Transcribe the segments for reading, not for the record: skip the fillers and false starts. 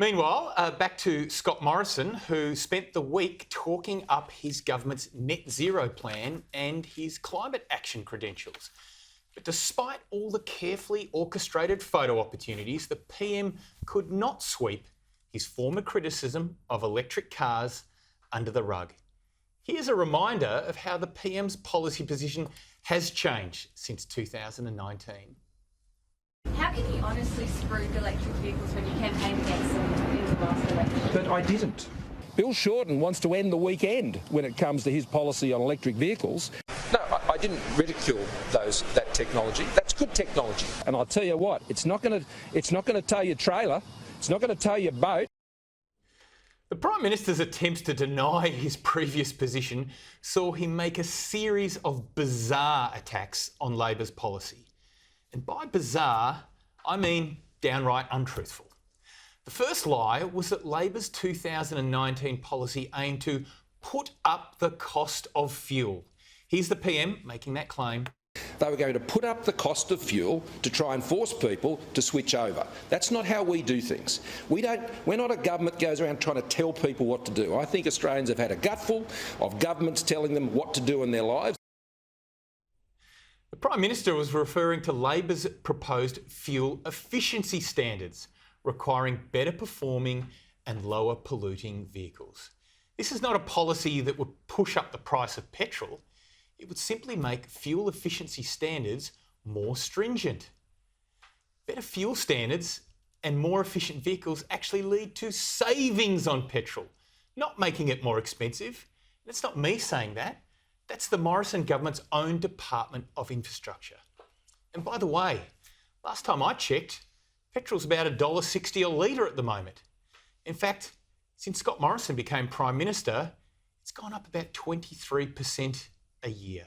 Meanwhile, back to Scott Morrison, who spent the week talking up his government's net zero plan and his climate action credentials. But despite all the carefully orchestrated photo opportunities, the PM could not sweep his former criticism of electric cars under the rug. Here's a reminder of how the PM's policy position has changed since 2019. How can you honestly spruik electric vehicles when you campaigned against them in the last election? But I didn't. Bill Shorten wants to end the weekend when it comes to his policy on electric vehicles. No, I didn't ridicule that technology. That's good technology. And I'll tell you what, it's not going to tow your trailer. It's not going to tow your boat. The Prime Minister's attempts to deny his previous position saw him make a series of bizarre attacks on Labor's policy. And by bizarre, I mean downright untruthful. The first lie was that Labor's 2019 policy aimed to put up the cost of fuel. Here's the PM making that claim. They were going to put up the cost of fuel to try and force people to switch over. That's not how we do things. We're not a government that goes around trying to tell people what to do. I think Australians have had a gutful of governments telling them what to do in their lives. The Prime Minister was referring to Labor's proposed fuel efficiency standards, requiring better performing and lower polluting vehicles. This is not a policy that would push up the price of petrol. It would simply make fuel efficiency standards more stringent. Better fuel standards and more efficient vehicles actually lead to savings on petrol, not making it more expensive. And it's not me saying that. That's the Morrison government's own Department of Infrastructure. And by the way, last time I checked, petrol's about $1.60 a litre at the moment. In fact, since Scott Morrison became Prime Minister, it's gone up about 23% a year.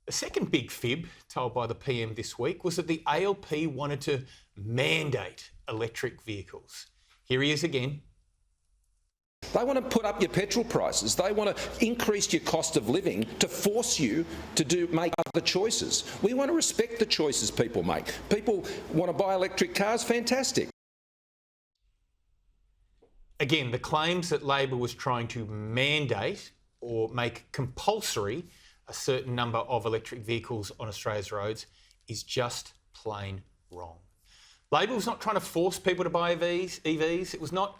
The second big fib told by the PM this week was that the ALP wanted to mandate electric vehicles. Here he is again. They want to put up your petrol prices. They want to increase your cost of living to force you to make other choices. We want to respect the choices people make. People want to buy electric cars, fantastic. Again, the claims that Labor was trying to mandate or make compulsory a certain number of electric vehicles on Australia's roads is just plain wrong. Labor was not trying to force people to buy EVs. It was not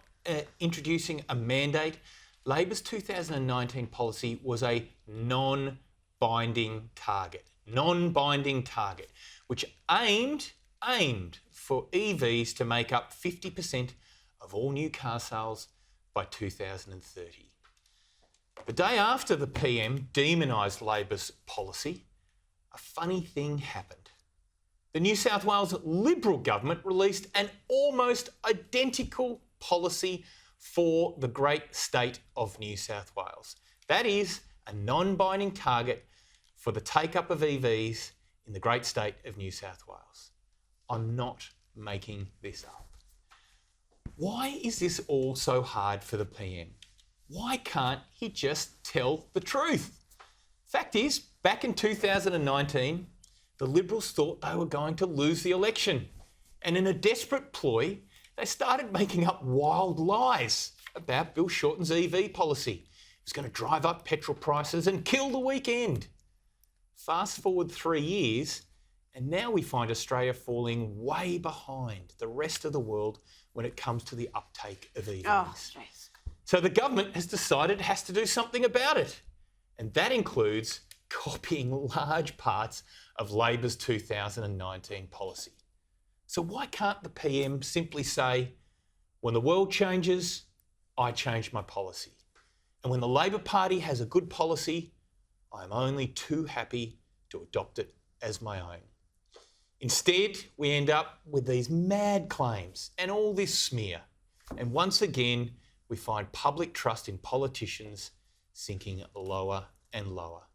introducing a mandate. Labor's 2019 policy was a non-binding target, which aimed for EVs to make up 50% of all new car sales by 2030. The day after the PM demonised Labor's policy, a funny thing happened. The New South Wales Liberal government released an almost identical policy for the great state of New South Wales. That is a non-binding target for the take-up of EVs in the great state of New South Wales. I'm not making this up. Why is this all so hard for the PM? Why can't he just tell the truth? Fact is, back in 2019, the Liberals thought they were going to lose the election. And in a desperate ploy, they started making up wild lies about Bill Shortens EV policy. It was going to drive up petrol prices and kill the weekend. Fast forward 3 years, and now we find Australia falling way behind the rest of the world when it comes to the uptake of EVs. Oh, stress. So the government has decided it has to do something about it. And that includes copying large parts of Labor's 2019 policy. So why can't the PM simply say, when the world changes, I change my policy. And when the Labor Party has a good policy, I'm only too happy to adopt it as my own. Instead, we end up with these mad claims and all this smear. And once again, we find public trust in politicians sinking lower and lower.